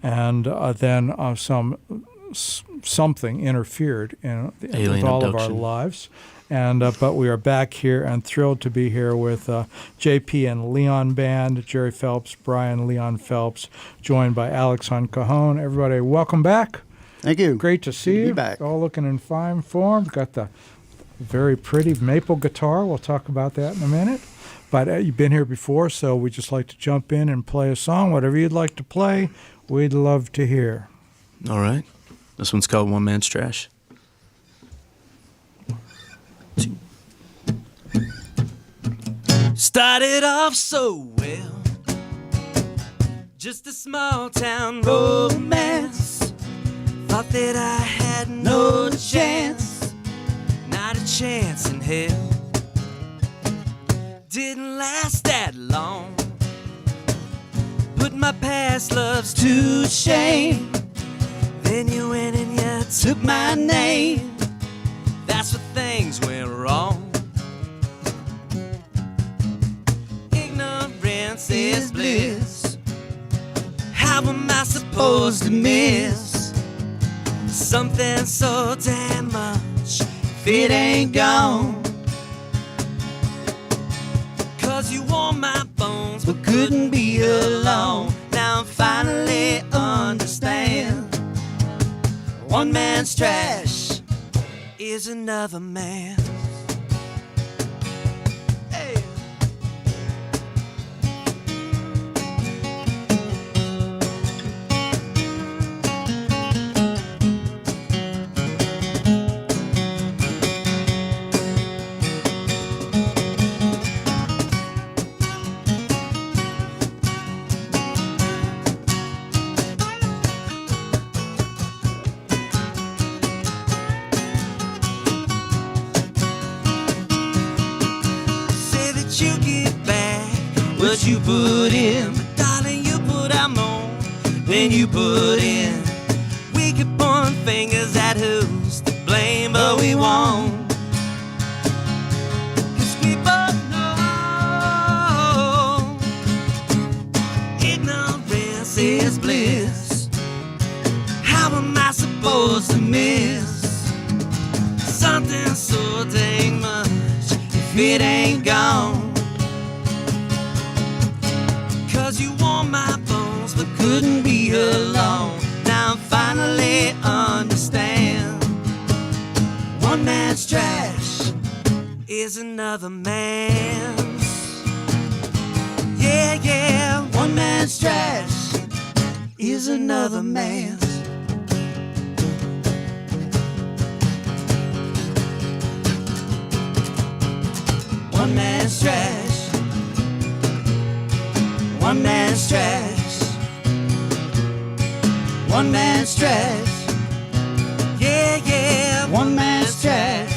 and then something interfered with all of our lives. And but we are back here and thrilled to be here with JP and Leon Band, Jerry Phelps, Brian Leon Phelps, joined by Alex on cajon. Everybody, welcome back. Thank you. Great to see you. Be back. All looking in fine form. Got the very pretty maple guitar. We'll talk about that in a minute. But you've been here before, so we just like to jump in and play a song. Whatever you'd like to play, we'd love to hear. All right. This one's called One Man's Trash. Started off so well, just a small town romance. Thought that I had no chance, not a chance in hell. Didn't last that long, put my past loves to shame. Then you went and you took my name, that's where things went wrong. Ignorance is bliss, how am I supposed to miss something so damn much if it ain't gone? Cause you wore my bones but couldn't be alone. Now I finally understand, one man's trash is another man's. Hey. What you put in, but darling, you put out more than you put in. We could point fingers at who's to blame, but we won't. Cause we both know ignorance is bliss. How am I supposed to miss something so dang much if it ain't gone? Cause you wore my bones but couldn't be alone. Now I finally understand, one man's trash is another man's. Yeah, yeah, one man's trash is another man's. One man's trash, one man's trash, one man's trash, yeah, yeah, one man's trash.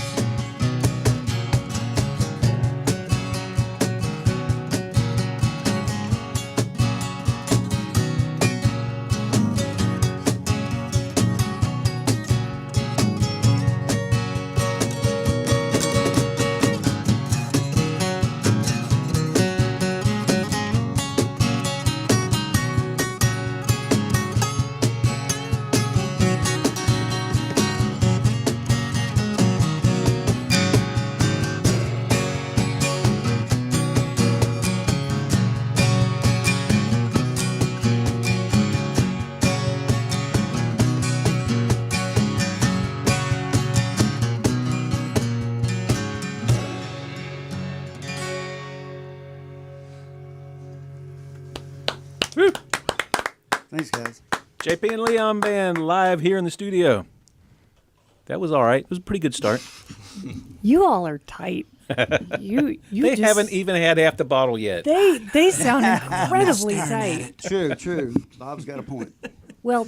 Thanks, guys. JP and Leon Band live here in the studio. That was all right. It was a pretty good start. You all are tight. You They just, haven't even had half the bottle yet. They sound incredibly tight. True. Bob's got a point. Well,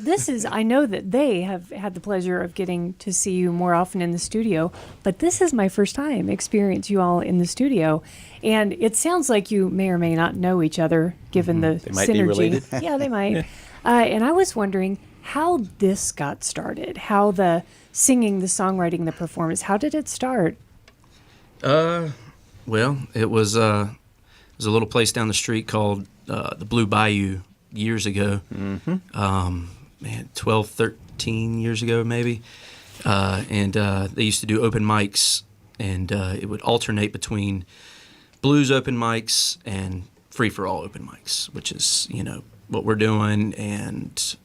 I know that they have had the pleasure of getting to see you more often in the studio, but this is my first time experience you all in the studio. And it sounds like you may or may not know each other, given the They might synergy. be related. Yeah, they might. And I was wondering how this got started, how the singing, the songwriting, the performance, how did it start? Well, it was a little place down the street called the Blue Bayou years ago. Man, 12, 13 years ago maybe. And they used to do open mics, and it would alternate between blues open mics and free-for-all open mics, which is, what we're doing, and,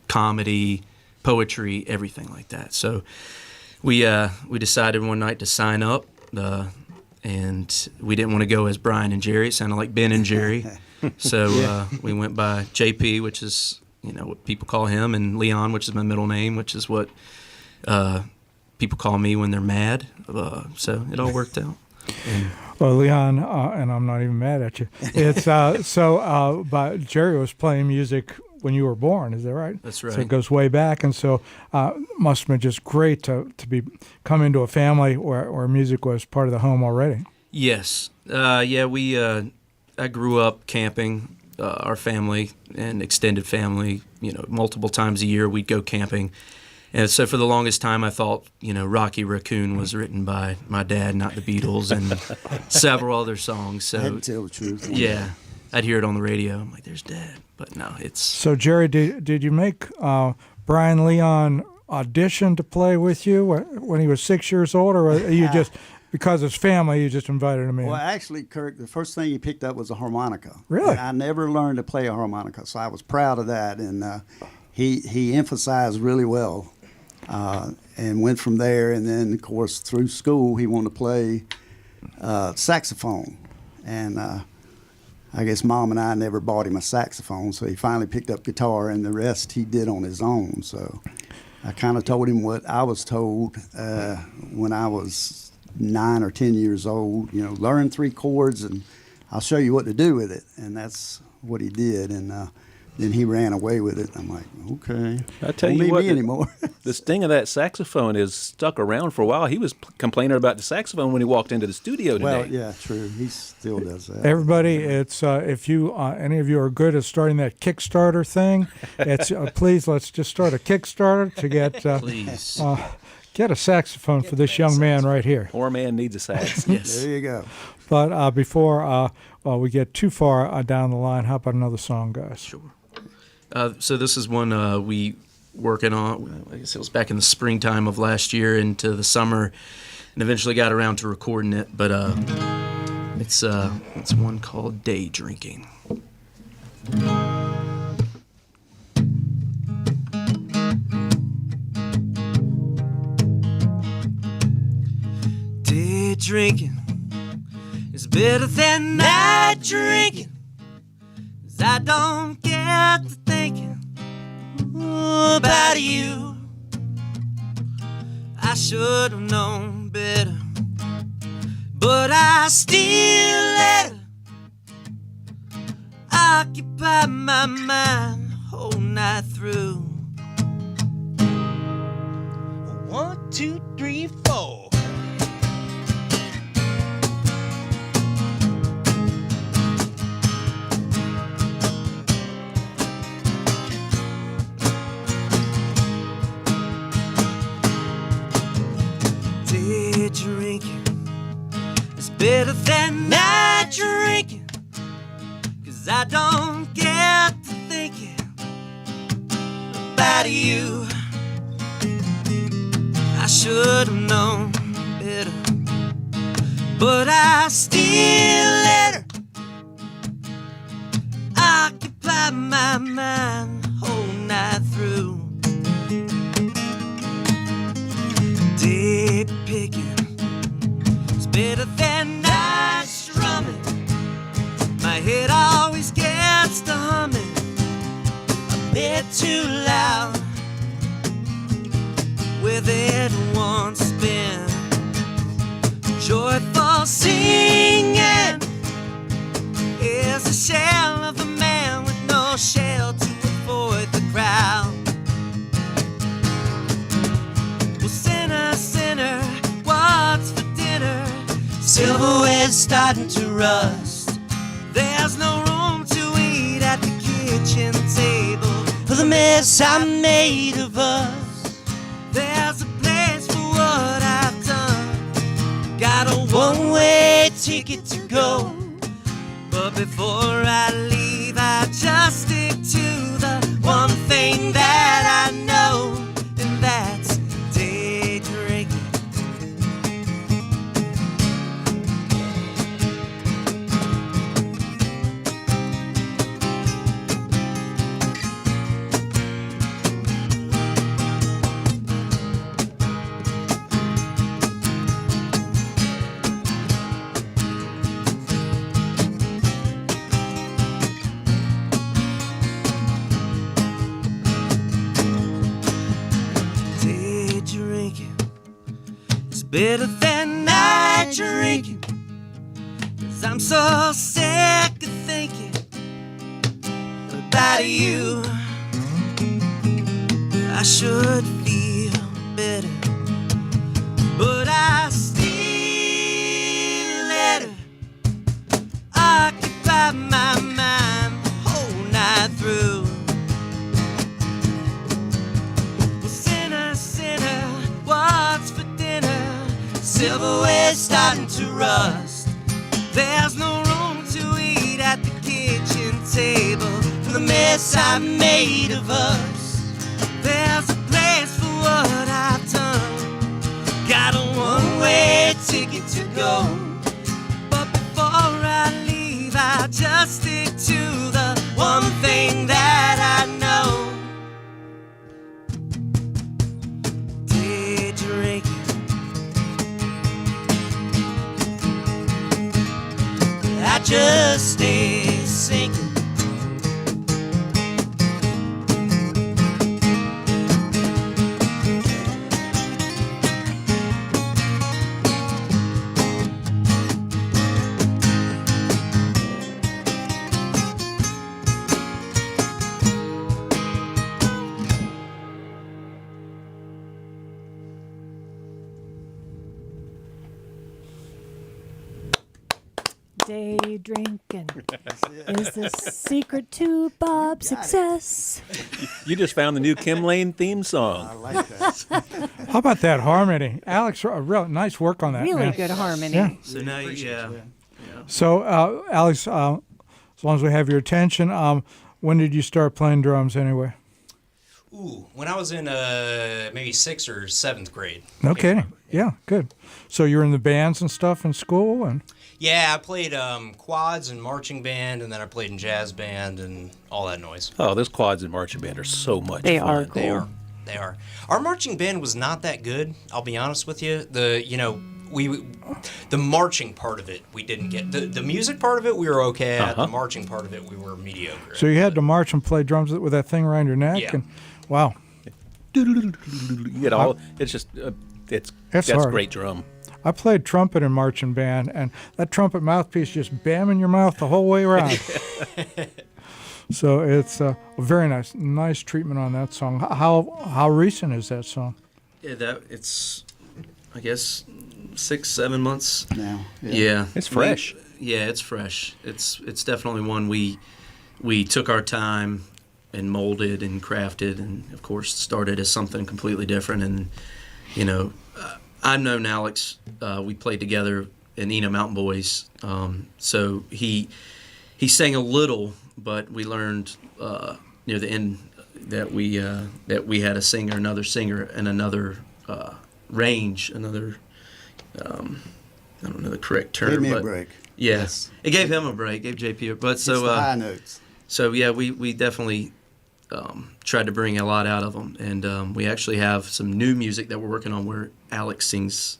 comedy, poetry, everything like that. So we decided one night to sign up, and we didn't want to go as Brian and Jerry. It sounded like Ben and Jerry. So we went by JP, which is, what people call him, and Leon, which is my middle name, which is what people call me when they're mad. So it all worked out. Well, Leon, and I'm not even mad at you. It's but Jerry was playing music when you were born. Is that right? That's right. So it goes way back, and so must have been just great to come into a family where music was part of the home already. Yes. I grew up camping. Our family and extended family, multiple times a year we'd go camping. And so for the longest time I thought, Rocky Raccoon was written by my dad, not the Beatles, and several other songs. So I had to tell the truth. yeah, I'd hear it on the radio. I'm like, there's Dad. But no, it's... So Jerry, did you make Brian Leon audition to play with you when he was 6 years old, or you just... Because it's family, you just invited him in? Well, actually, Kirk, the first thing he picked up was a harmonica. Really? And I never learned to play a harmonica, so I was proud of that. And he emphasized really well, and went from there. And then, of course, through school, he wanted to play saxophone. And I guess Mom and I never bought him a saxophone, so he finally picked up guitar, and the rest he did on his own. So I kind of told him what I was told when I was 9 or 10 years old, learn 3 chords and I'll show you what to do with it. And that's what he did. And then he ran away with it. I'm like, okay. I tell Don't you need what, me anymore. the sting of that saxophone is stuck around for a while. He was complaining about the saxophone when he walked into the studio today. Well, yeah, true. He still does that. Everybody, it's if you any of you are good at starting that Kickstarter thing, it's please let's just start a Kickstarter to get Please. Get a saxophone for this young man right here. Poor man needs a sax. Yes. There you go. But before we get too far down the line, how about another song, guys? Sure. So this is one we working on. I guess it was back in the springtime of last year into the summer, and eventually got around to recording it. But it's one called Day Drinking. Day drinking is better than night drinking, 'cause I don't get to thinking about you. I should have known better, but I still let it occupy my mind whole night through. 1, 2, 3, 4. Day drinking is better than night drinking, 'cause I don't get to thinking about you. I should have known better, but I still let her occupy my mind whole night through. Day picking is better than night strumming. My head always gets to humming a bit too loud. With it once been joyful singing is a shell of a man with no shell to avoid the crowd. Well, sinner, sinner, what's for dinner? Silverware's starting to rust. There's no room to eat at the kitchen table for the mess I made of us. There's a place for what I've done. Got a one-way ticket to go, but before I leave, I I just stick to the one thing that I know, and that's day drinking. Day drinking is better than night drinking, 'cause I'm so sick of thinking about you. I should feel better, but I still let her occupy my mind the whole night through. Well, sinner, sinner, what's for dinner? Silverware's starting to rust. There's no room to eat at the kitchen table for the mess I made of us. There's a place for what I've done. Got a one-way ticket to go. But before I leave, I'll just stick to the one thing that I know. Day drinking. I just stay sinking. Day drinking is the secret to Bob's success. You just found the new Kim Lane theme song. I like that. How about that harmony, Alex? Real nice work on that. Really man. good harmony. Yeah. So now, yeah. So, Alex, as long as we have your attention, when did you start playing drums anyway? Ooh, when I was in maybe 6th or 7th grade. No kidding. Yeah, good. So you were in the bands and stuff in school, and Yeah, I played quads and marching band, and then I played in jazz band and all that noise. Oh, those quads and marching band are so much They fun. are cool. They are. Our marching band was not that good. I'll be honest with you. The marching part of it we didn't get. The music part of it we were okay at. Uh-huh. The marching part of it we were mediocre. so you had to march and play drums with that thing around your neck. Yeah. And wow, You get all. It's just. That's hard. great drum. I played trumpet in marching band, and that trumpet mouthpiece just bam in your mouth the whole way around. So it's very nice treatment on that song. How recent is that song? Yeah, it's, I guess, 6-7 months Now, Yeah, It's fresh. It's fresh. It's definitely one we took our time and molded and crafted, and of course started as something completely different. And I've known Alex. We played together in Eno Mountain Boys. So he sang a little, but we learned near the end that we had another singer, and another range, another. I don't know the correct term. Gave me a but break. Yes, it gave him a break. Gave JP, but It's the high notes. so yeah, we definitely tried to bring a lot out of them, and we actually have some new music that we're working on where Alex sings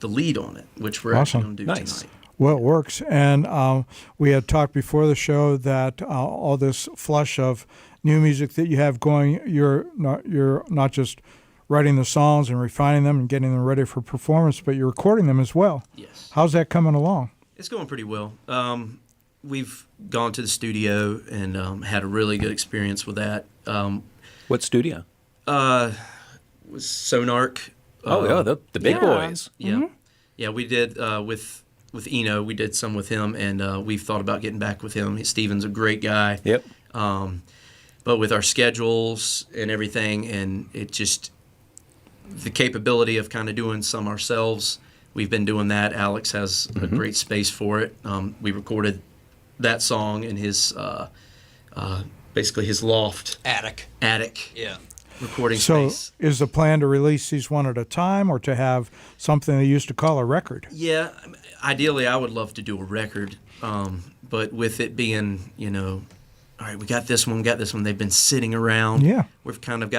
the lead on it, which we're actually Awesome. going to do Nice. tonight. Well, it works. And we had talked before the show that all this flush of new music that you have going, you're not just writing the songs and refining them and getting them ready for performance, but you're recording them as well. Yes, How's that coming along? it's going pretty well. We've gone to the studio and had a really good experience with that. What studio? Was Sonark. The big Yeah. boys. Yeah, yeah. We did with Eno. We did some with him, and we've thought about getting back with him. Steven's a great guy. Yep. But with our schedules and everything, and it just the capability of kind of doing some ourselves, we've been doing that. Alex has a great space for it. We recorded that song in his basically his loft Attic. attic recording So space. is the plan to release these one at a time or to have something they used to call a record? Yeah, ideally I would love to do a record, but with it being, all right, we got this one, they've been sitting around. Yeah. We've kind of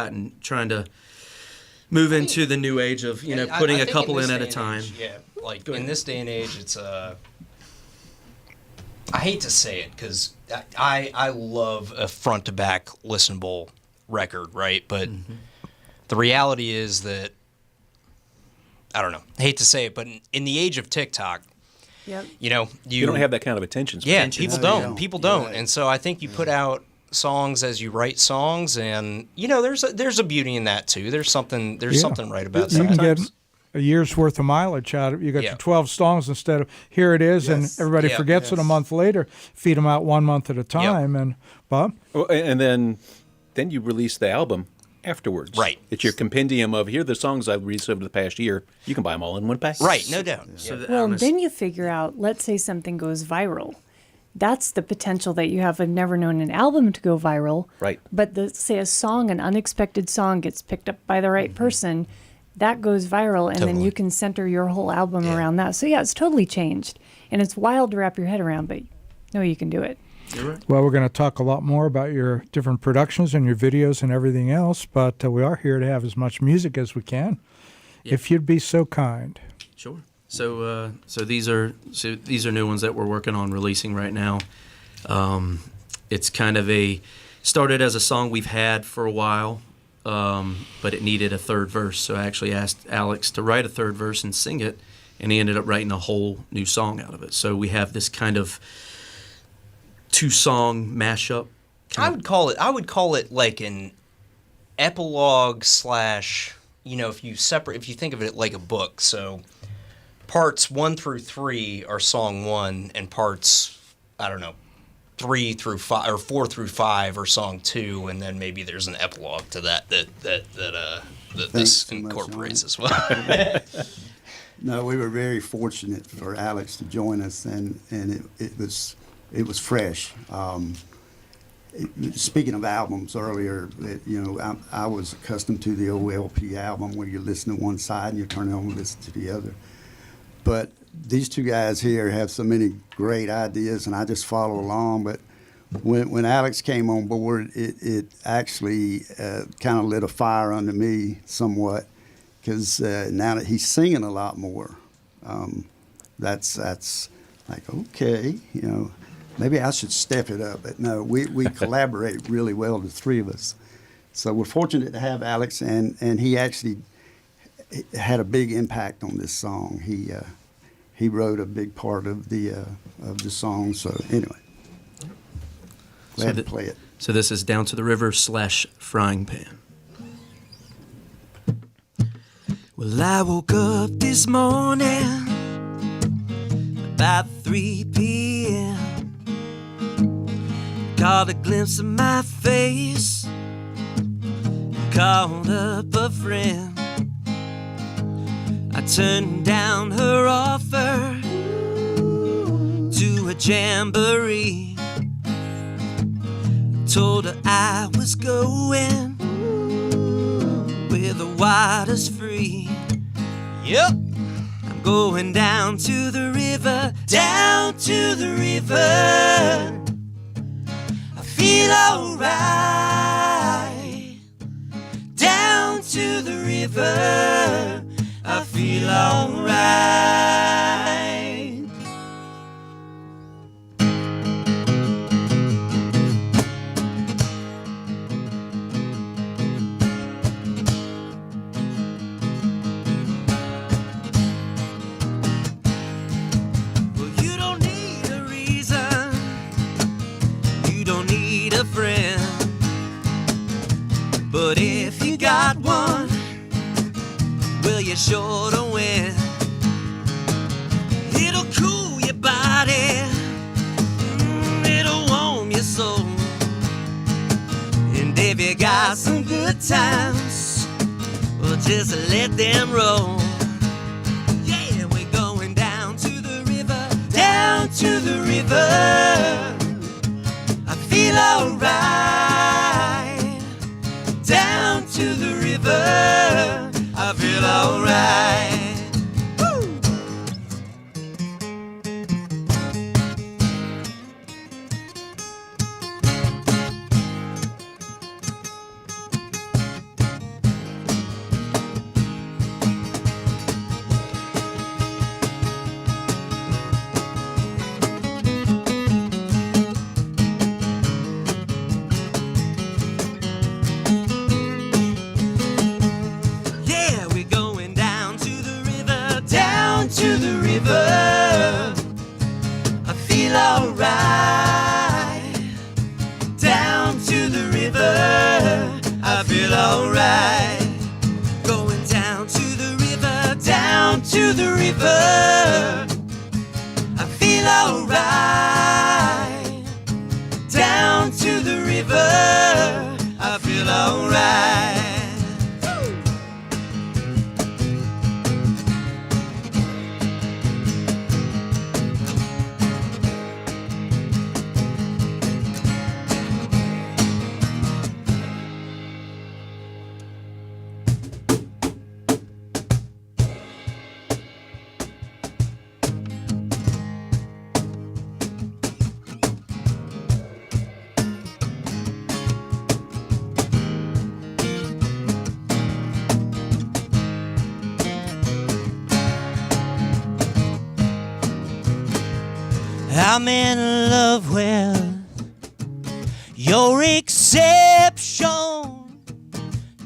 trying to move into the new age of, putting I a think couple this in at day a and time. age, yeah, like in this day and age, it's I hate to say it because I love a front to back listenable record, right? But the reality is that I don't know. I hate to say it, but in the age of TikTok, Yep. You don't have that kind of attention span. Yeah, Attention people span. don't. You don't. People You're don't. right. And so I think you put out songs as you write songs, and there's a beauty in that too. There's something right about You that. can get a year's worth of mileage out of it. You got Yeah. your 12 songs instead of here it is, and Yes. everybody Yeah. forgets it a Yes. month later. Feed them out 1 month at a time. And Bob? Well, and then you release the album afterwards. Right. It's your compendium of here are the songs I've released over the past year. You can buy them all in one pack. Right, no doubt. So Yeah. that Well, honest- then you figure out, let's say something goes viral. That's the potential that you have. I've never known an album to go viral. Right. But say a song, an unexpected song gets picked up by the right person, that goes viral, and then Totally. you can center your whole album Yeah. around that. So yeah, it's totally changed. And it's wild to wrap your head around, but no, you can do it. You're right. Well, we're going to talk a lot more about your different productions and your videos and everything else, but we are here to have as much music as we can, if you'd be so kind. Sure. So these are new ones that we're working on releasing right now. It's kind of started as a song we've had for a while, but it needed a third verse. So I actually asked Alex to write a third verse and sing it, and he ended up writing a whole new song out of it. So we have this kind of 2-song mashup. I would call it like an epilogue slash, if you think of it like a book. So parts 1 through 3 are song 1, and parts 3 through 5 or 4 through 5 are song 2, and then maybe there's an epilogue to that this Thanks so much, incorporates John. as well. No, we were very fortunate for Alex to join us, and it was fresh. Speaking of albums earlier, I was accustomed to the old LP album where you listen to one side and you turn it on and listen to the other. But these two guys here have so many great ideas, and I just follow along. But when Alex came on board, it actually kind of lit a fire under me somewhat, because now that he's singing a lot more, that's like, okay, maybe I should step it up. But no, we collaborate really well, the three of us. So we're fortunate to have Alex, and he actually had a big impact on this song. He wrote a big part of the song. So anyway, glad to play it. So this is Down to the River / Frying Pan. Well, I woke up this morning about 3 p.m. Caught a glimpse of my face, called up a friend. I turned down her offer to a jamboree. Told her I was going where the water's free. Yep. I'm going down to the river, down to the river. I feel alright. Down to the river, I feel alright. Well, you don't need a reason, you don't need a friend, but if you got one, well, you're sure to win. It'll cool your body, it'll warm your soul, and if you got some good times, well, just let them roll. Yeah, we're going down to the river, down to the river. I feel feel alright. Down to the river, I feel alright. Yeah, we're going down to the river, down to the river. I feel alright. Down to the river, I feel alright. Going down to the river, down to the river. I feel alright. Down to the river, I feel alright. I'm in love with your exception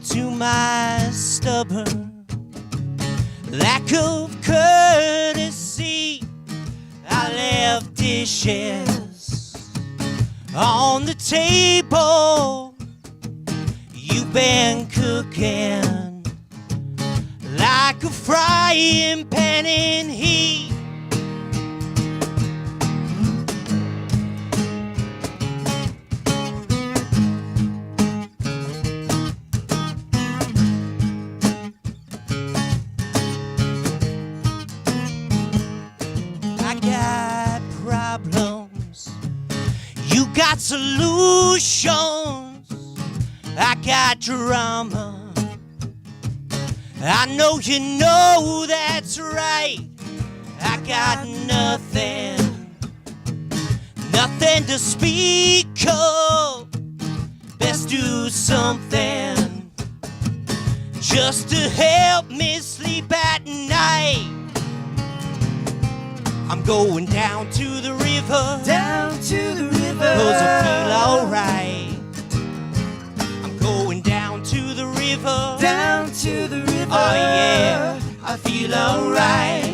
to my stubborn lack of courtesy. I left dishes on the table. You've been cooking like a frying pan in heat. I got problems, you got solutions. I got drama, I know you know that's right. I got nothing, nothing to speak of. Best do something just to help me sleep at night. I'm going down to the river, down to the river, 'cause I feel alright. I'm going down to the river, down to the river, oh yeah, I feel alright.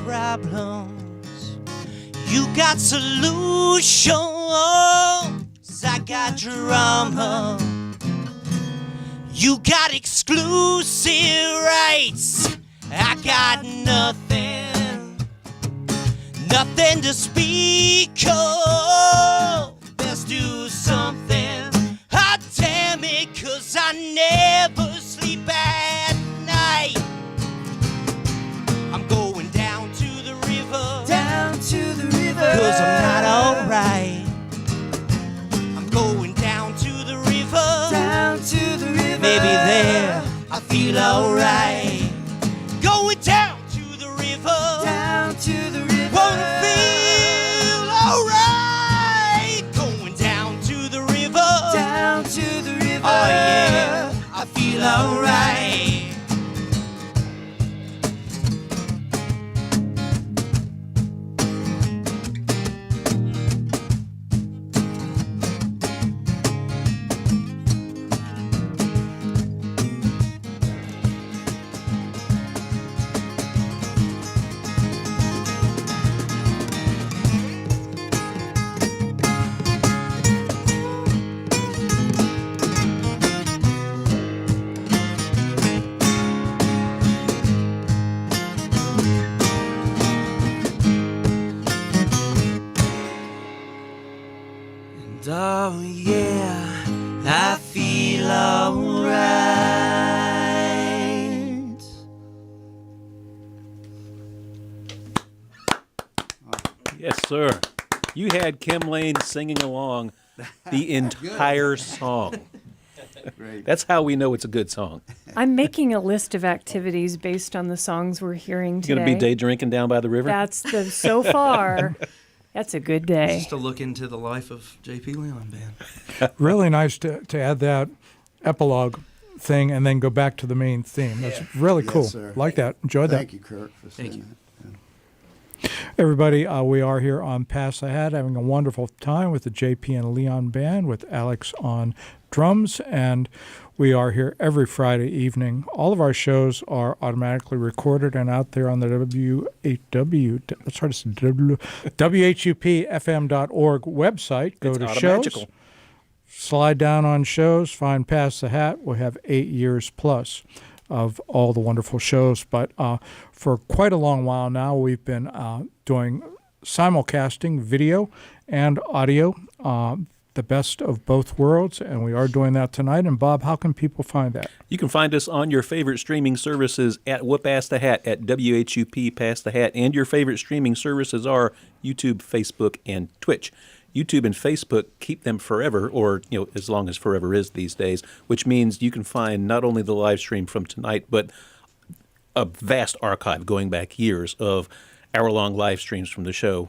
Problems, you got solutions. I got drama, you got exclusive rights. I got nothing, nothing to speak of. Best do something, hot damn it, 'cause I never sleep at night. I'm going down to the river, down to the river, 'cause I'm not alright. I'm going down to the river, down to the river, maybe there I feel alright. Going down to the river, down to the river, wanna feel alright. Going down to the river, down to the river, oh yeah, I feel alright. sir. You had Kim Lane singing along the entire song. Great. That's how we know it's a good song. I'm making a list of activities based on the songs we're hearing You're today. going to be day drinking down by the river? So far, that's a good day. Just to look into the life of J.P. Leon Band. Really nice to add that epilogue thing and then go back to the main theme. That's really Yes, cool. sir. Like that. Enjoyed that. Thank you, Kirk, for saying Thank you. that. Everybody, we are here on Pass the Hat having a wonderful time with the JP and Leon Band with Alex on drums, and we are here every Friday evening. All of our shows are automatically recorded and out there on the WHUPFM.org website. Go It's to automagical. shows, slide down on shows, find Pass the Hat. We have 8 years plus of all the wonderful shows. But for quite a long while now, we've been doing simulcasting video and audio, the best of both worlds, and we are doing that tonight. And Bob, how can people find that? You can find us on your favorite streaming services at Whoop Ass the Hat, at WHUP Pass the Hat, and your favorite streaming services are YouTube, Facebook, and Twitch. YouTube and Facebook keep them forever, or as long as forever is these days, which means you can find not only the live stream from tonight, but a vast archive going back years of hour-long live streams from the show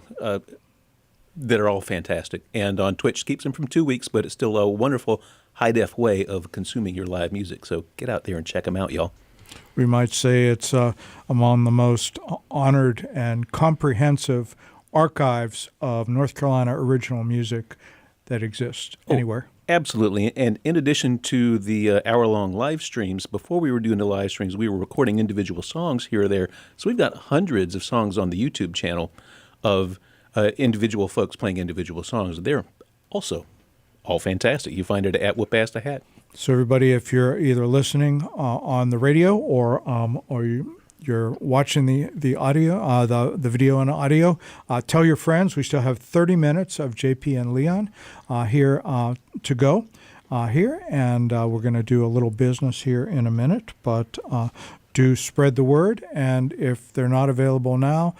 that are all fantastic. And on Twitch, keeps them from 2 weeks, but it's still a wonderful high-def way of consuming your live music. So get out there and check them out, y'all. We might say it's among the most honored and comprehensive archives of North Carolina original music that exists anywhere. Absolutely. And in addition to the hour-long live streams, before we were doing the live streams, we were recording individual songs here or there. So we've got hundreds of songs on the YouTube channel of individual folks playing individual songs. They're also all fantastic. You find it at Whoop Ass the Hat. So everybody, if you're either listening on the radio or you're watching the audio, the video and audio, tell your friends. We still have 30 minutes of JP and Leon here to go here, and we're going to do a little business here in a minute, but do spread the word, and if they're not available now,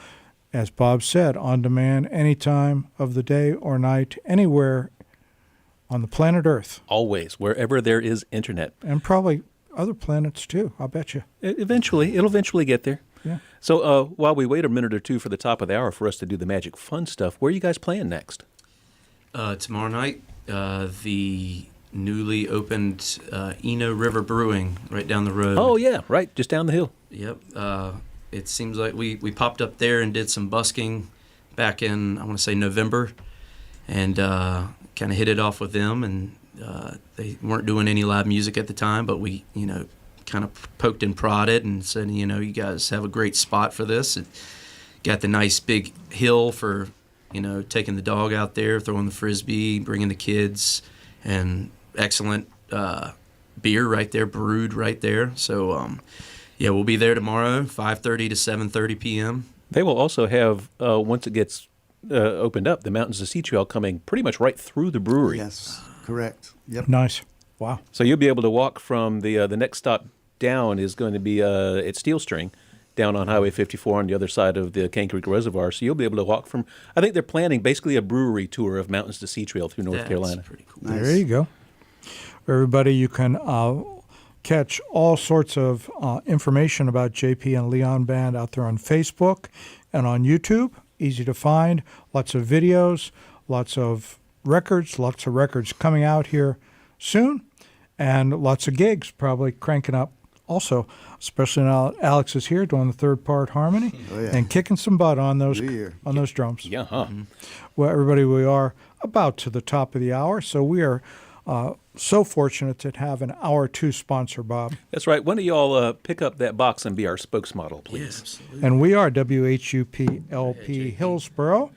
as Bob said, on demand any time of the day or night, anywhere on the planet Earth. Always, wherever there is internet. And probably other planets too, I'll bet you. It'll eventually get there. Yeah. So while we wait a minute or two for the top of the hour for us to do the magic fun stuff, where are you guys playing next? Tomorrow night, the newly opened Eno River Brewing right down the road. Oh, yeah, right, just down the hill. Yep. It seems like we popped up there and did some busking back in, I want to say, November, and kind of hit it off with them. And they weren't doing any live music at the time, but we, kind of poked and prodded and said, you guys have a great spot for this. It got the nice big hill for, taking the dog out there, throwing the frisbee, bringing the kids, and excellent beer right there, brewed right there. So, yeah, we'll be there tomorrow, 5:30 to 7:30 p.m. They will also have, once it gets opened up, the Mountains of Sea Trail coming pretty much right through the brewery. Yes, correct. Yep. Nice. Wow. So you'll be able to walk from the next stop down is going to be at Steel String, down on Highway 54 on the other side of the Cane Creek Reservoir. So you'll be able to walk from, I think they're planning basically a brewery tour of Mountains to Sea Trail through North Carolina. That's pretty cool. Nice. There you go. Everybody, you can catch all sorts of information about JP and Leon Band out there on Facebook and on YouTube. Easy to find. Lots of videos, lots of records coming out here soon, and lots of gigs probably cranking up also, especially now Alex is here doing the third part harmony and kicking some butt on those drums. Yeah, huh? Well, everybody, we are about to the top of the hour, so we are so fortunate to have an hour two sponsor, Bob. That's right. One of y'all pick up that box and be our spokesmodel, please. Yes. And we are WHUP LP Hillsboro,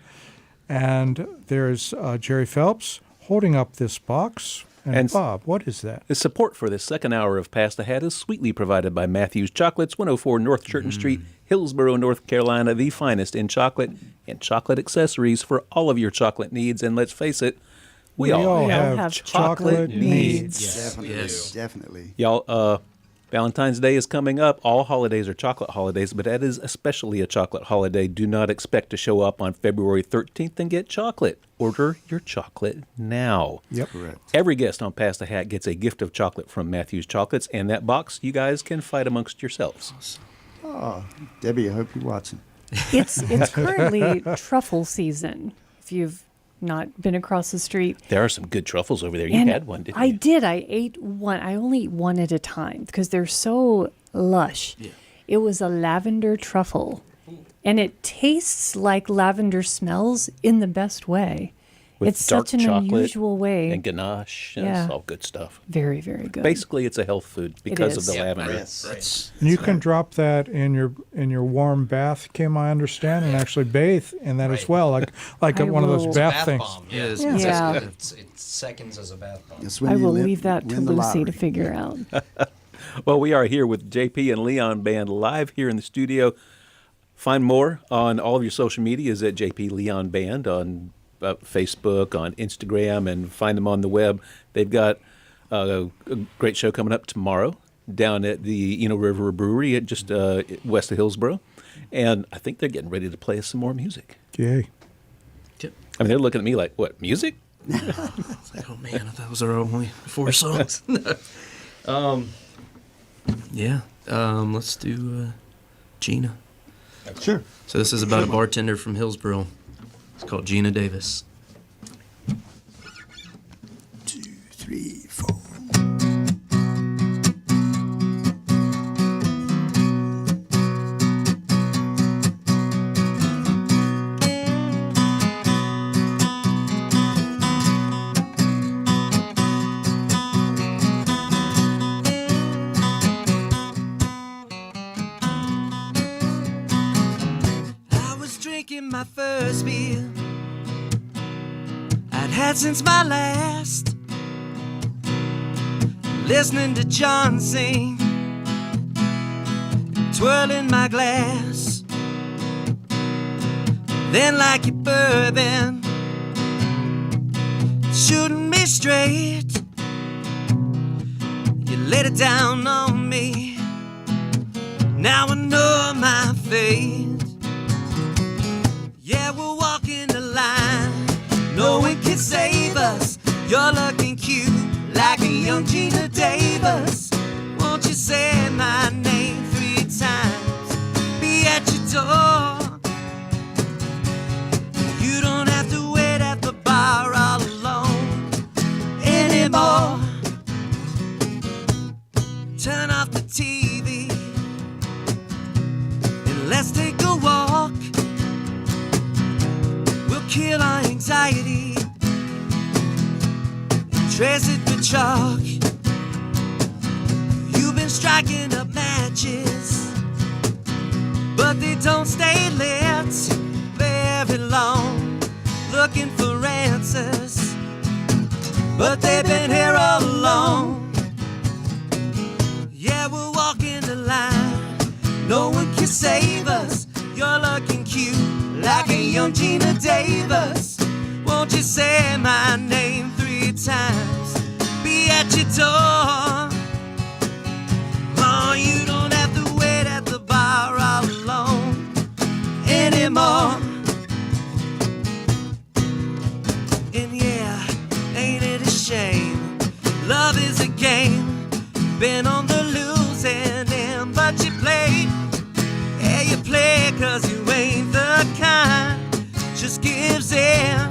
and there's Jerry Phelps holding up this box. And Bob, what is that? The support for this second hour of Pass the Hat is sweetly provided by Matthews Chocolates, 104 North Churton Street, Hillsboro, North Carolina, the finest in chocolate and chocolate accessories for all of your chocolate needs. And let's face it, we all have chocolate needs. Definitely. Yes. Definitely. Y'all, Valentine's Day is coming up. All holidays are chocolate holidays, but that is especially a chocolate holiday. Do not expect to show up on February 13th and get chocolate. Order your chocolate now. Yep. Correct. Every guest on Pass the Hat gets a gift of chocolate from Matthew's Chocolates, and that box you guys can fight amongst yourselves. Oh, Debbie, I hope you're watching. It's currently truffle season. If you've not been across the street. There are some good truffles over there. You And had one, didn't you? I did. I ate one. I only eat one at a time because they're so lush. Yeah. It was a lavender truffle. And it tastes like lavender smells in the best way. With it's dark such an chocolate unusual way. and ganache. And Yeah. It's all good stuff. Very, very good. Basically, it's a health food because of is. the Yeah, lavender. Yes. That's You can drop that in your warm bath, Kim, I understand, and actually bathe in that as Right. well, like I one of those will- bath Bath things. bomb. Yeah, it's- It's- Yeah. It seconds as a bath bomb. That's when I you will live- leave that to win the Lucy lottery. to figure out. Well, we are here with JP and Leon Band live here in the studio. Find more on all of your social medias at JP Leon Band on Facebook, on Instagram, and find them on the web. They've got a great show coming up tomorrow down at the Eno River Brewery at just west of Hillsboro. And I think they're getting ready to play us some more music. Yay. Yep. I mean, they're looking at me like, what, music? It's like, oh man, I thought those are only 4 songs. Yeah. Let's do Gina. Sure. So this is about a bartender from Hillsboro. It's called Gina Davis. 2, 3, 4. I was drinking my first beer I'd had since my last. Listening to John sing, twirling my glass. Then like your bourbon, shooting me straight, you laid it down on me. Now I know my fate. Yeah, we're walking the line. No one can save us. You're looking cute like a young Gina Davis. Won't you say my name 3 times? Be at your door. You don't have to wait at the bar all alone anymore. Turn off the TV and let's take a walk. We'll kill our anxiety and trace it with chalk. You've been striking up matches, but they don't stay lit very long, looking for answers, but they've been here all along. Yeah, we're walking the line. No one can save us. You're looking cute like a young Gina Davis. Won't you say my name 3 times? Be at your door. Oh, you don't have to wait at the bar all alone anymore. And yeah, ain't it a shame? Love is a game. Been on the losing end, but you play. Yeah, you play 'cause you ain't the kind just gives in.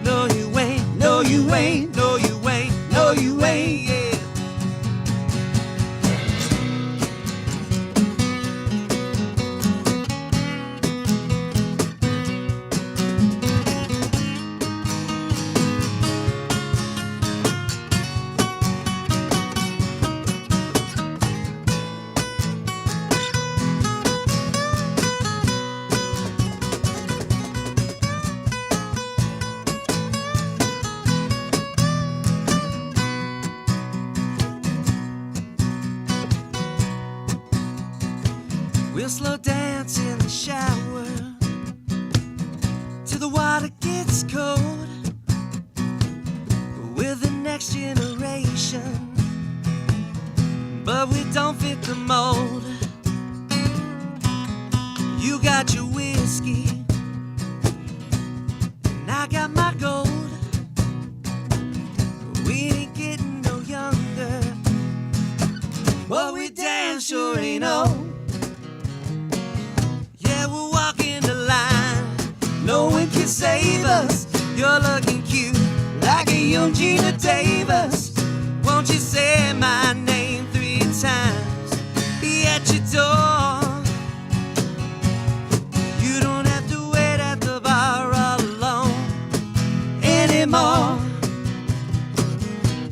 No, you ain't, no, you ain't, no, you ain't, no, you ain't, yeah. We'll slow dance in the shower till the water gets cold. With the next generation, but we don't fit the mold. You got your whiskey, and I got my gold. We ain't getting no younger, but we damn sure ain't old. Yeah, we're walking the line, no one can save us. You're looking cute like a young Gina Davis. Won't you say my name 3 times? Be at your door. You don't have to wait at the bar all alone anymore.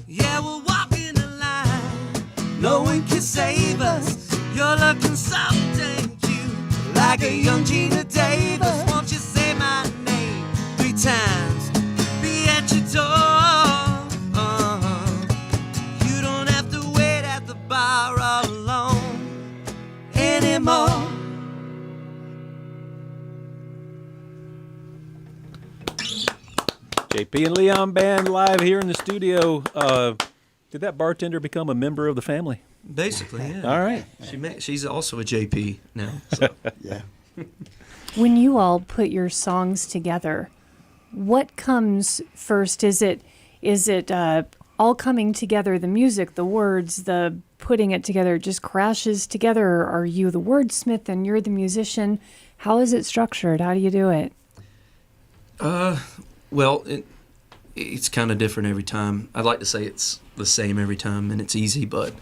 Yeah, we're walking the line, no one can save us. You're looking so dang cute like a young Gina Davis. Won't you say my name 3 times? Be at your door. You don't have to wait at the bar all alone anymore. JP and Leon Band live here in the studio. Did that bartender become a member of the family? Basically, yeah. All right. She's also a JP now. So. Yeah. When you all put your songs together, what comes first? Is it all coming together, the music, the words, the putting it together, just crashes together? Or are you the wordsmith and you're the musician? How is it structured? How do you do it? Well, it's kind of different every time. I'd like to say it's the same every time and it's easy, but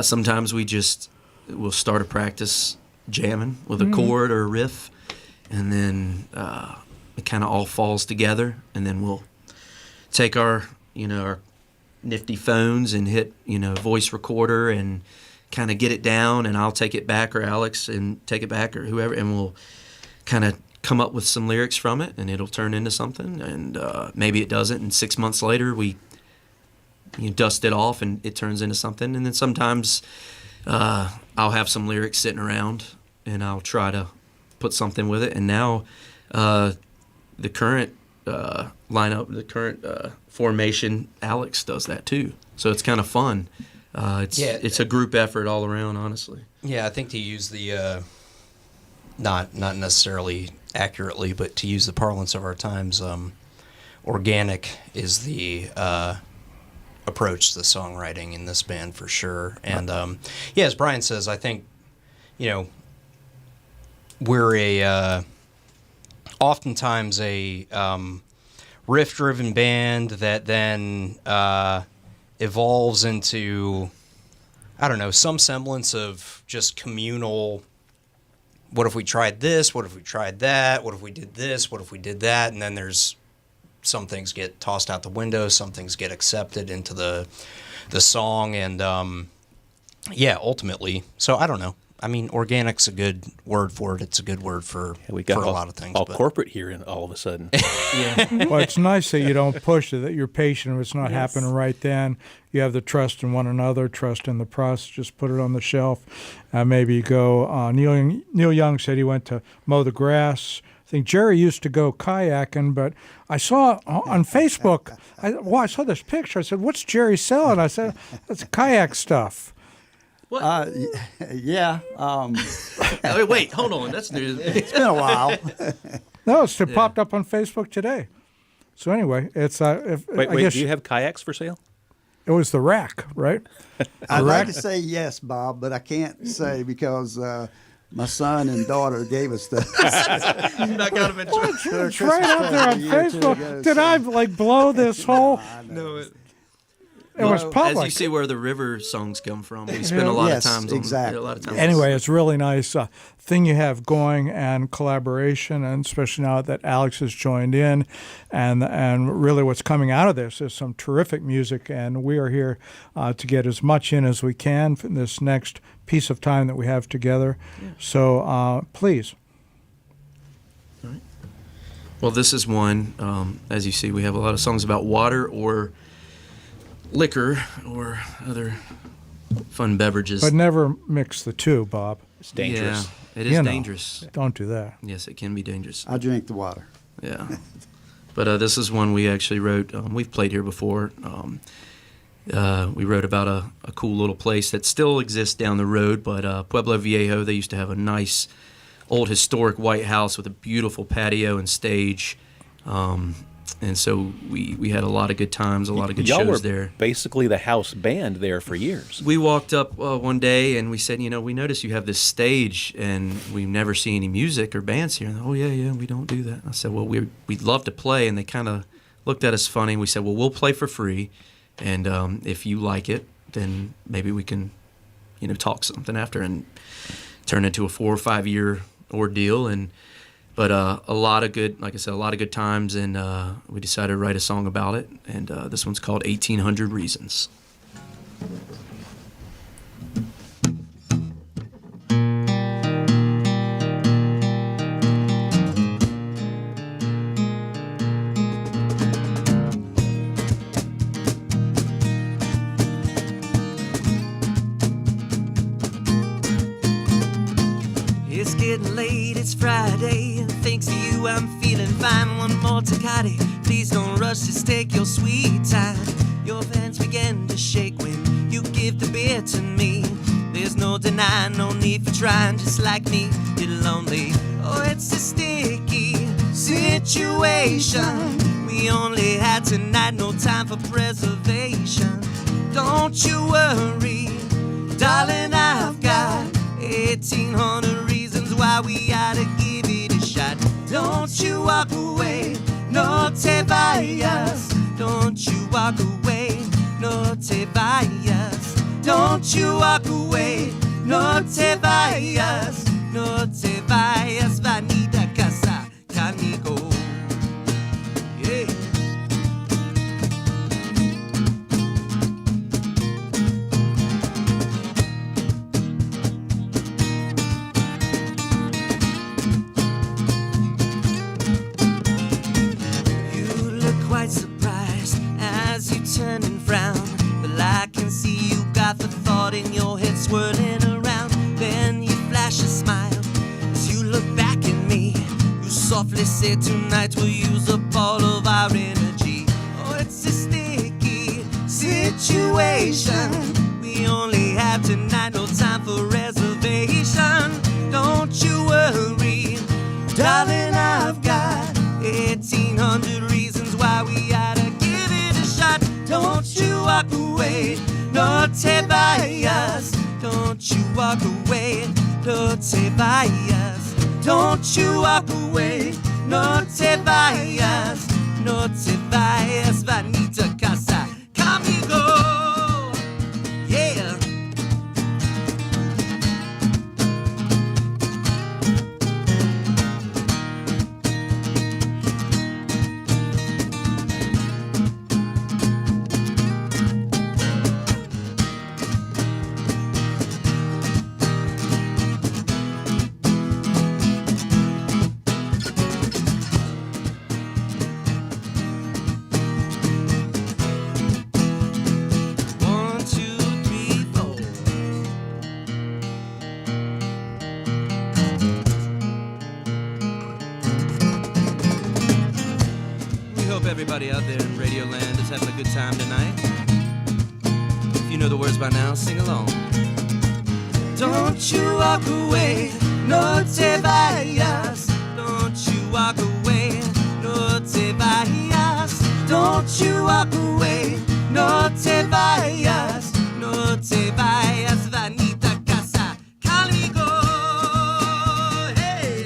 sometimes we'll start a practice jamming with a chord or a riff, and then it kind of all falls together, and then we'll take our nifty phones and hit voice recorder and kind of get it down, and I'll take it back, or Alex and take it back, or whoever, and we'll kind of come up with some lyrics from it, and it'll turn into something, and maybe it doesn't, and 6 months later we dust it off and it turns into something. And then sometimes I'll have some lyrics sitting around and I'll try to put something with it. And now the current lineup, the current formation, Alex does that too, so it's kind of fun. It's a group effort all around, honestly. Yeah, I think to use the not necessarily accurately, but to use the parlance of our times, organic is the approach to the songwriting in this band for sure. And as Brian says, I think we're oftentimes a riff-driven band that then evolves into, I don't know, some semblance of just communal. What if we tried this? What if we tried that? What if we did this? What if we did that? And then there's some things get tossed out the window, some things get accepted into the song, and ultimately. So I don't know. I mean, organic's a good word for it. It's a good word for a lot of things. All corporate here, and all of a sudden. Yeah. Well, it's nice that you don't push it, that you're patient. If it's not happening right then, you have the trust in one another, trust in the process. Just put it on the shelf. Maybe you go. Neil Young said he went to mow the grass. I think Jerry used to go kayaking, but I saw on Facebook, I saw this picture. I said, "What's Jerry selling?" I said, "That's kayak stuff." Yeah. Wait, hold on. That's new. It's been a while. No, it popped up on Facebook today. So anyway, it's I guess do you have kayaks for sale? it was the rack, right? I'd like to say yes, Bob, but I can't say because my son and daughter gave us the. I got him in trouble. It's right up there on Facebook. Did I blow this whole? No, It was public. As you see where the river songs come from, we spend a lot of times on exactly. a lot of times. Anyway, it's really nice thing you have going, and collaboration, and especially now that Alex has joined in, and really what's coming out of this is some terrific music, and we are here to get as much in as we can for this next piece of time that we have together. Yeah. So please. All right. Well, this is one. As you see, we have a lot of songs about water or liquor or other fun beverages. But never mix the two, Bob. It's dangerous. Yeah, it is dangerous. Don't do that. Yes, it can be dangerous. I drink the water. Yeah. But this is one we actually wrote. We've played here before. We wrote about a cool little place that still exists down the road, but Pueblo Viejo, they used to have a nice old historic white house with a beautiful patio and stage. And so we had a lot of good times, a lot of good Y'all shows were there. basically the house band there for years. We walked up one day and we said, we noticed you have this stage and we never see any music or bands here. And, oh, yeah, we don't do that. And I said, well, we'd love to play. And they kind of looked at us funny. We said, well, we'll play for free. And if you like it, then maybe we can, talk something after, and turn into a 4 or 5 year ordeal. But a lot of good, like I said, a lot of good times, and we decided to write a song about it, and this one's called 1800 Reasons. It's getting late, it's Friday, and thanks to you I'm feeling fine. One more Tecate, please don't rush, just take your sweet time. Your hands begin to shake when you give the beer to me. There's no denying, no need for trying, just like me, you're lonely. Oh, it's a sticky situation. We only had tonight, no time for preservation. Don't you worry, darling, I've got 1800 reasons why we ought to give it a shot. Don't you walk away, no te vayas. Don't you walk away, no te vayas. Don't you walk away, no te vayas. No te vayas, vanita a casa conmigo. Yeah. Surprised as you turn and frown, but I can see you got the thought in your head swirling around. Then you flash a smile as you look back at me. You softly say tonight we'll use up all of our energy. Oh, it's a sticky situation. We only have tonight, no time for reservation. Don't you worry, darling, I've got 1800 reasons why we ought to give it a shot. Don't you walk away, no te vayas. Don't you walk away, no te vayas. Don't you walk away, no te vayas. No te vayas, vanita a casa conmigo. Yeah. Everybody out there in Radio Land is having a good time tonight. If you know the words by now, sing along. Don't you walk away, no te vayas. Don't you walk away, no te vayas. Don't you walk away, no te vayas. No te vayas, vanita a casa conmigo. Hey.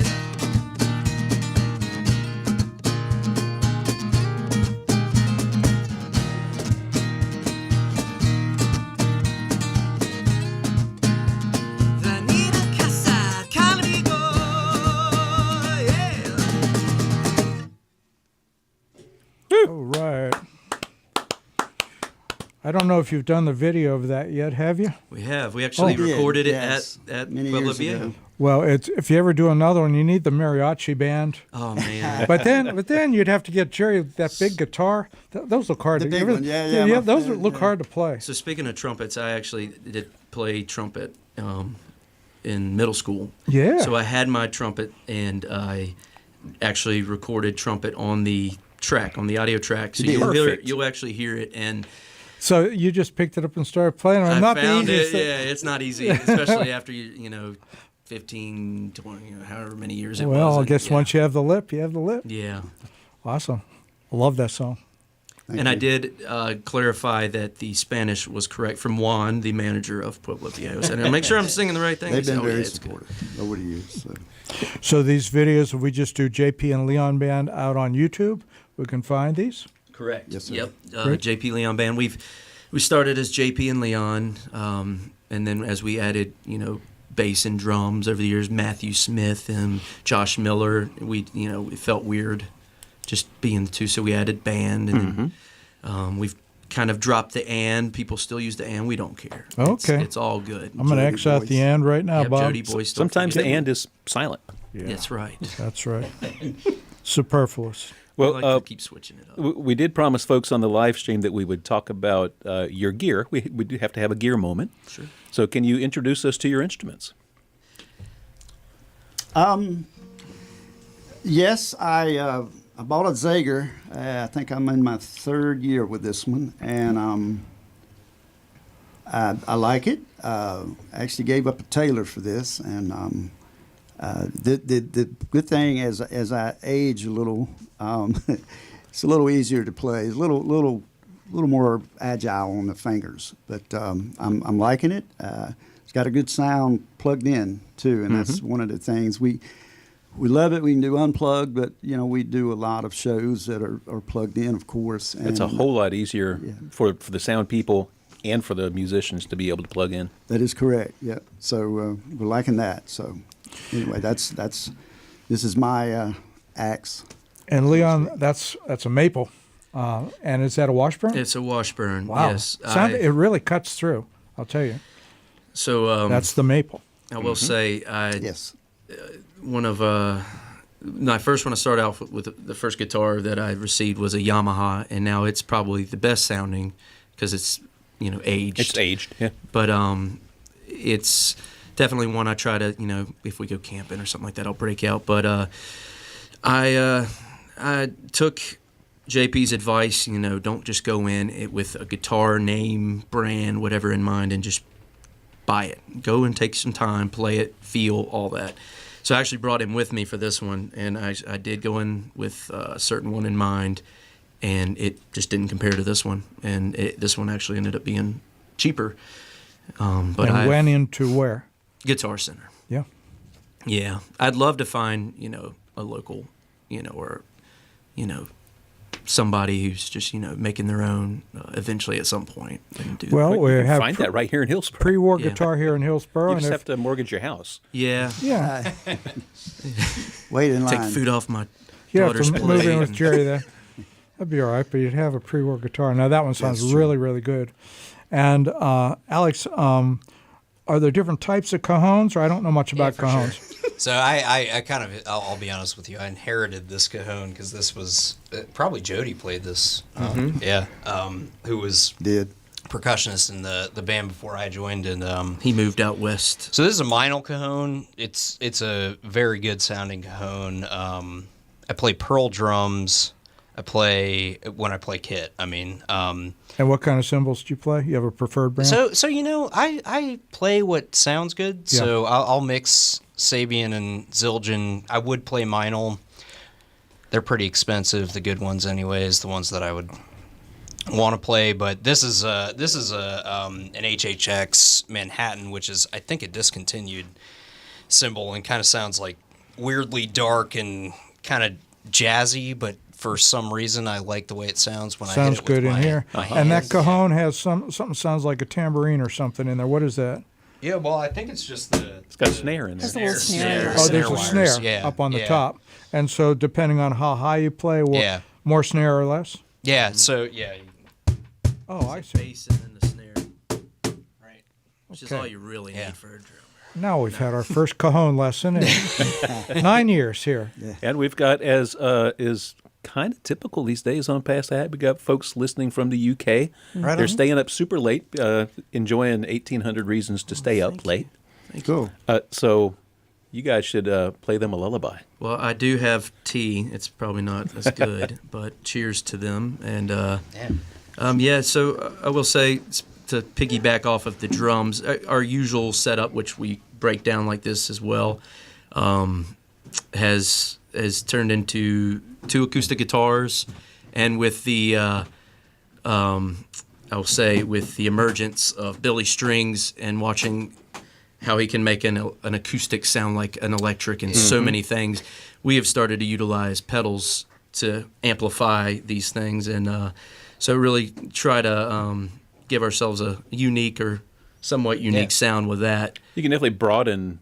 All right. I don't know if you've done the video of that yet, have you? We have. We actually recorded it yes, at many Pueblo years ago. Viejo. Well, it's if you ever do another one, you need the mariachi band. Oh man! But then you'd have to get Jerry that big guitar. Those look hard. The to big one, yeah, those look hard to play. So speaking of trumpets, I actually did play trumpet in middle school. Yeah. So I had my trumpet, and I actually recorded trumpet on the track, on the audio track. So you'll actually hear it, and So you just picked it up and started playing. I Not the found easiest it. thing. Yeah, it's not easy, especially after you know, 15, 20, however many years it was. Well, I And, guess yeah. once you have the lip, you have the lip. Yeah. Awesome. I love that song. Thank And you. I did clarify that the Spanish was correct from Juan, the manager of Pueblo Viejo. And make sure I'm singing the right thing. They've He said, been "Oh, yeah, very it's good." supportive over the years. So. So these videos, if we just do JP and Leon Band out on YouTube, we can find these. Correct. Yes, sir. Yep. Great. JP Leon Band. We started as JP and Leon, and then as we added, bass and drums over the years, Matthew Smith and Josh Miller, it felt weird just being the two, so we added band, and we've kind of dropped the and. People still use the and. We don't care. Okay. It's all good. I'm going to Jody X out Boyce. the and right now, Yep, Bob. Jody Boyce. don't Sometimes the forget. and is silent. That's right. That's right. Superfluous. Well, I like to keep switching it up. we did promise folks on the live stream that we would talk about your gear. We do have to have a gear moment. Sure. So can you introduce us to your instruments? Yes, I bought a Zager. I think I'm in my third year with this one, and I like it. I actually gave up a Taylor for this, and the good thing as I age a little, it's a little easier to play. It's a little more agile on the fingers, but I'm liking it. It's got a good sound plugged in too, and that's one of the things we love it. We can do unplugged, but we do a lot of shows that are plugged in, of course. And It's a whole lot easier for the sound people and for the musicians to be able to plug in. That is correct. Yeah. So we're liking that. So anyway, this is my axe. And Leon, that's a maple. And is that a Washburn? It's a Washburn. Wow. Yes. It really cuts through, I'll tell you. So That's the maple. I will say Yes. one of my first when I started out with the first guitar that I received was a Yamaha, and now it's probably the best sounding because it's aged. It's aged, yeah. But it's definitely one I try to if we go camping or something like that I'll break out. But I took JP's advice. Don't just go in with a guitar name, brand, whatever in mind, and just buy it. Go and take some time, play it, feel all that. So I actually brought him with me for this one, and I did go in with a certain one in mind, and it just didn't compare to this one. And this one actually ended up being cheaper. But I went into where? Guitar Center. Yeah. Yeah, I'd love to find a local, or somebody who's just making their own eventually at some point. And do Well, we have Find that right here in Hillsborough. pre-war Yeah. guitar here in Hillsborough. You and just if- have to mortgage your house. yeah, yeah. Wait in line. take food off my You have daughter's to move in plate. with Jerry there. That'd be all right, but you'd have a pre-war guitar. Now that one sounds That's true. really, really good. And Alex, are there different types of cajones? Or I don't know much about for sure. cajones. So I kind of, I'll be honest with you, I inherited this cajon because this was, probably Jody played this. Who was Did. percussionist in the band before I joined. And He moved out west. so this is a Meinl cajon. It's a very good sounding cajon. I play pearl drums. I play kit. I mean, And what kind of cymbals do you play? You have a preferred brand? so I play what sounds good. Yeah. So I'll mix Sabian and Zildjian. I would play Meinl. They're pretty expensive, the good ones, anyways. The ones that I would want to play. But this is an HHX Manhattan, which is I think a discontinued cymbal and kind of sounds like weirdly dark and kind of jazzy, but for some reason I like the way it sounds when I Sounds hit it good with in my here. hands. And that cajon has something sounds like a tambourine or something in there. What is that? Yeah, well, I think it's just the. It's got a snare in there. Just a little snare. Oh, there's a wires. snare Yeah, up on the yeah. top. And so depending on how high you play, Yeah. more snare or less? Yeah, so yeah. Oh, I see. Bass and then the snare, Right. which is Okay. all you really Yeah. need for a drummer. Now we've had our first cajon lesson in 9 years here. And we've got, as is kind of typical these days on Past the Hat, we got folks listening from the UK. Right They're on. staying up super late, enjoying 1,800 Reasons to Stay Up Late. Cool. So you guys should play them a lullaby. Well, I do have tea. It's probably not as good, but cheers to them. And Yeah. Yeah, so I will say, to piggyback off of the drums, our usual setup, which we break down like this as well, has turned into 2 acoustic guitars, and with the I'll say with the emergence of Billy Strings and watching how he can make an acoustic sound like an electric and so many things, we have started to utilize pedals to amplify these things, and so really try to give ourselves a unique or somewhat unique sound with that. You can definitely broaden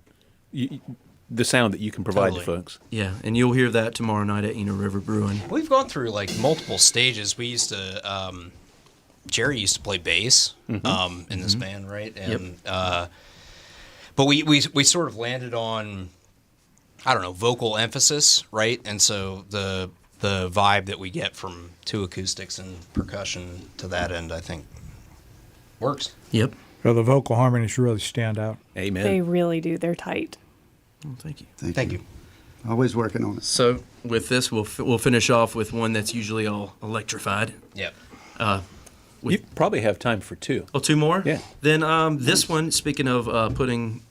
the sound that you can provide to folks. Yeah, and you'll hear that tomorrow night at Eno River Brewing. We've gone through like multiple stages. We used to, Jerry used to play bass in this band, right? And but we sort of landed on, I don't know, vocal emphasis, right? And so the vibe that we get from 2 acoustics and percussion to that end, I think, works. Yep. So the vocal harmonies really stand out. Amen. They really do. They're tight. Well, thank you. Thank you. Always working on it. So with this, we'll finish off with one that's usually all electrified. Yep. You probably have time for 2. Oh, 2 more? Yeah. Then this one, speaking of putting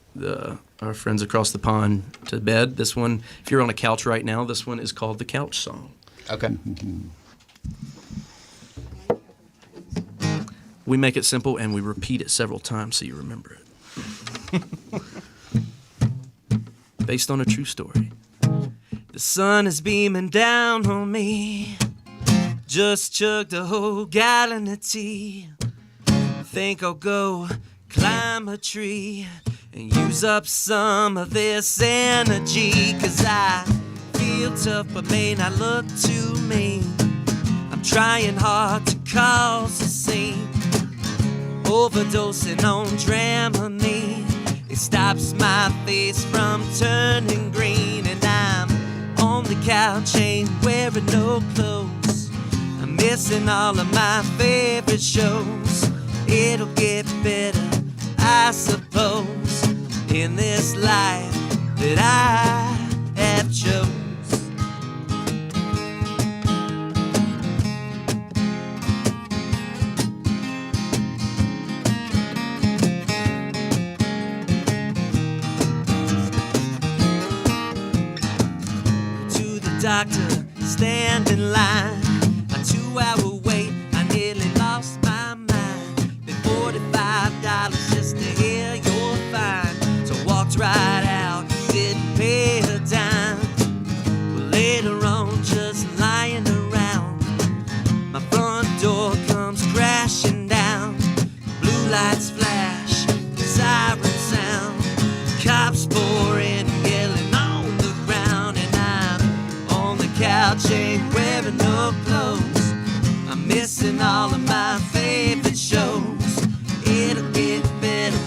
our friends across the pond to bed, this one, if you're on a couch right now, this one is called the Couch Song. Okay. We make it simple and we repeat it several times so you remember it. Based on a true story. The sun is beaming down on me. Just chugged a whole gallon of tea. Think I'll go climb a tree and use up some of this energy. 'Cause I feel tough but may not look too mean. I'm trying hard to cause a scene. Overdosing on Dramamine. It stops my face from turning green. And I'm on the couch, ain't wearing no clothes. I'm missing all of my favorite shows. It'll get better, I suppose, in this life that I have chose. Doctor, stand in line. A 2-hour wait, I nearly lost my mind. Been $45 just to hear you're fine. So walked right out, didn't pay a dime. Well, later on, just lying around, my front door comes crashing down. Blue lights flash, siren sound, cops pour in, yelling on the ground, and couch ain't wearing no clothes. I'm missing all of my favorite shows. It'll get better,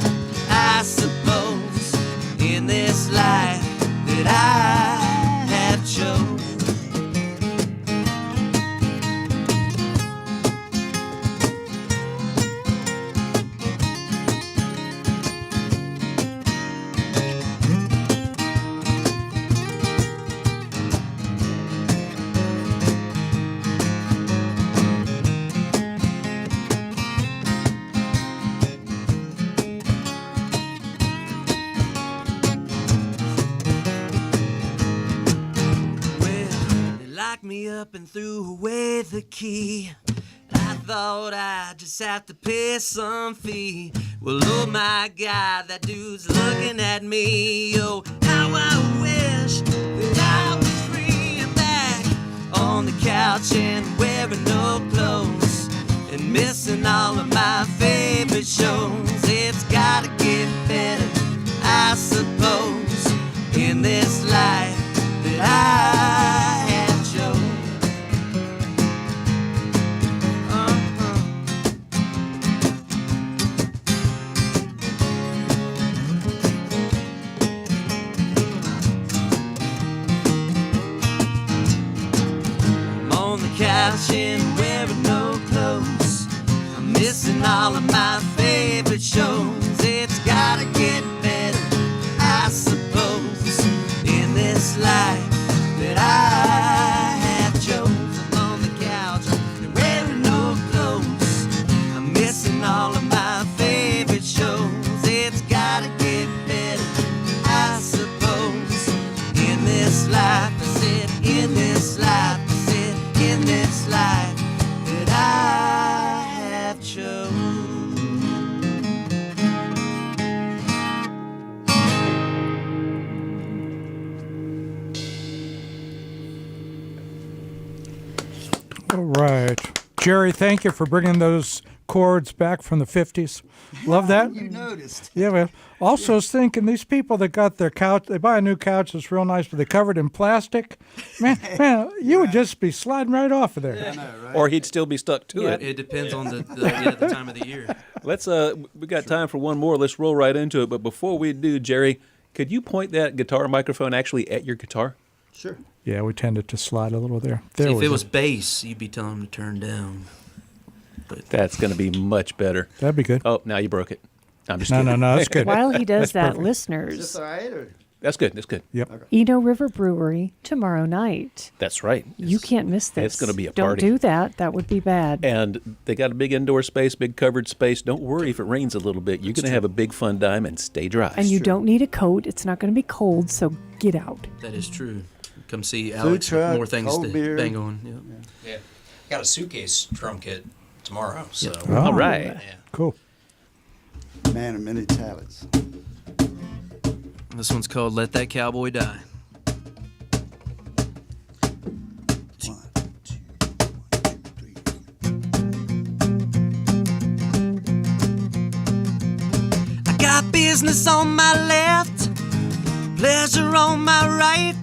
I suppose, in this life that I have chose. Me up and threw away the key. I thought I'd just have to pay some fee. Well, oh my God, that dude's looking at me. Oh, how I wish that I was free and back on the couch and wearing no clothes and missing all of my favorite shows. It's gotta get better, I suppose, in this life that I have chose. Couch and wearing no clothes. I'm missing all of my favorite shows. It's gotta get better, I suppose, in this life that I have chosen. On the couch and wearing no clothes. All right. Jerry, thank you for bringing those chords back from the 50s. Love that. You noticed. Yeah, well, also was thinking these people that got their couch, they buy a new couch that's real nice, but they covered in plastic. Man, you would just be sliding right off of there. I know, right? Or he'd still be stuck to it. It depends on the time of the year. Let's we got time for one more. Let's roll right into it. But before we do, Jerry, could you point that guitar microphone actually at your guitar? Sure. Yeah, we tended to slide a little there. See, There if we it go. was bass, you'd be telling them to turn down. But That's going to be much better. That'd be good. Oh, now you broke it. I'm just No, kidding. no, that's good. While he does that, Is this listeners, all right? Or? That's good. That's good. Yep. Eno River Brewery tomorrow night. That's right. You can't miss this. It's going to be a Don't party. do that. That would be bad. And they got a big indoor space, big covered space. Don't worry if it rains a little bit. You're going to have a big fun time and stay dry. And you don't need a coat. It's not going to be cold, so get out. that is true. Come see Alex with truck, more things cold to beer. bang on. Yeah. Yeah. Got a suitcase drum kit tomorrow, so. All right. Yeah. Cool. Man of many talents. This one's called Let That Cowboy Die. One, two, 1, 2, 3. I got business on my left, pleasure on my right.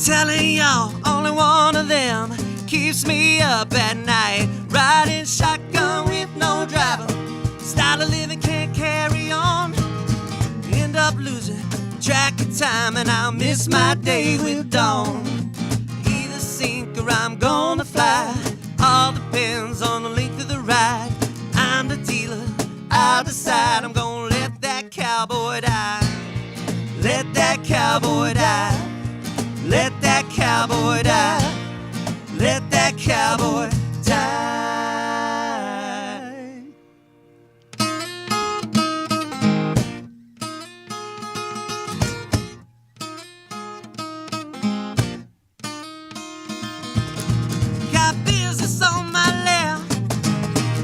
Telling y'all, only one of them keeps me up at night. Riding shotgun with no driver, style of living can't carry on. End up losing track of time, and I'll miss my day with dawn. Either sink or I'm gonna fly. All depends on the length of the ride. I'm the dealer, I'll decide. I'm gonna let that cowboy die. Let that cowboy die. Let that cowboy die. Let that cowboy die. Got business on my left,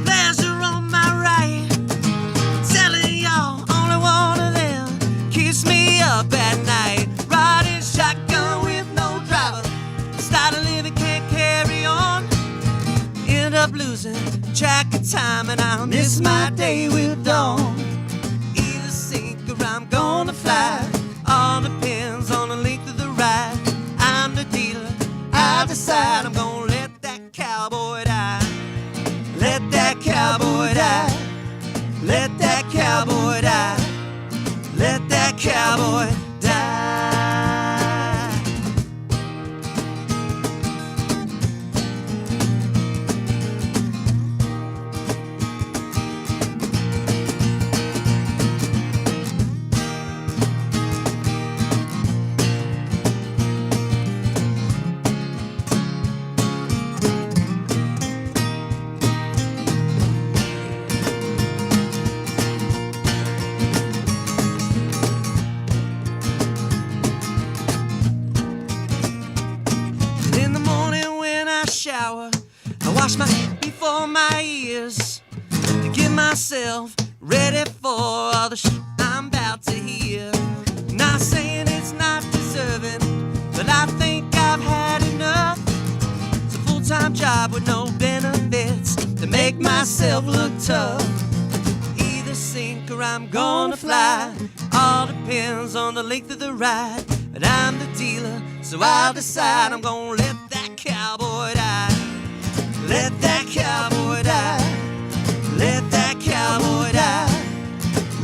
pleasure on my right. Telling y'all, only one of them keeps me up at night. Riding shotgun with no driver, style of living can't carry on. End up losing track of time, and I'll miss my day with dawn. Either sink or I'm gonna fly. All depends on the length of the ride. I'm the dealer, I'll decide. I'm gonna let that cowboy die. Let that cowboy die. Let that cowboy die. Let that cowboy die. In the morning when I shower, I wash my head before my ears to get myself ready for all the shit I'm about to hear. Not saying it's not deserving, but I think I've had enough. It's a full-time job with no benefits to make myself look tough. Either sink or I'm gonna fly. All depends on the length of the ride. But I'm the dealer, so I'll decide. I'm gonna let that cowboy die. Let that cowboy die. Let that cowboy die.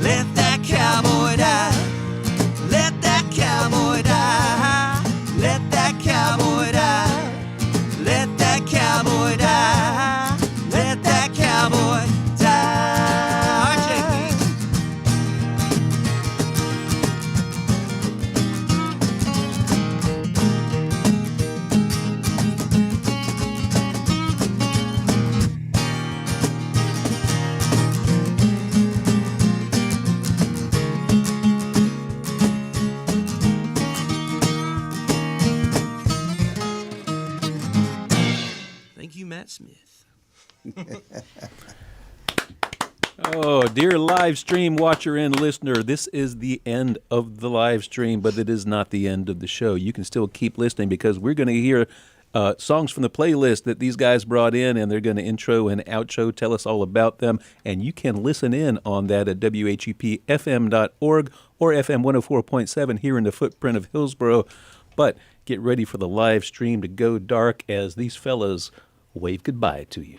Let that cowboy die. Let that cowboy die. Let that cowboy die. Let that cowboy die. Let that cowboy die. RJP. Thank you, Matt Smith. Oh, dear live stream watcher and listener, this is the end of the live stream, but it is not the end of the show. You can still keep listening because we're going to hear songs from the playlist that these guys brought in, and they're going to intro and outro, tell us all about them. And you can listen in on that at WHUPFM.org or FM 104.7 here in the footprint of Hillsboro. But get ready for the live stream to go dark as these fellas wave goodbye to you.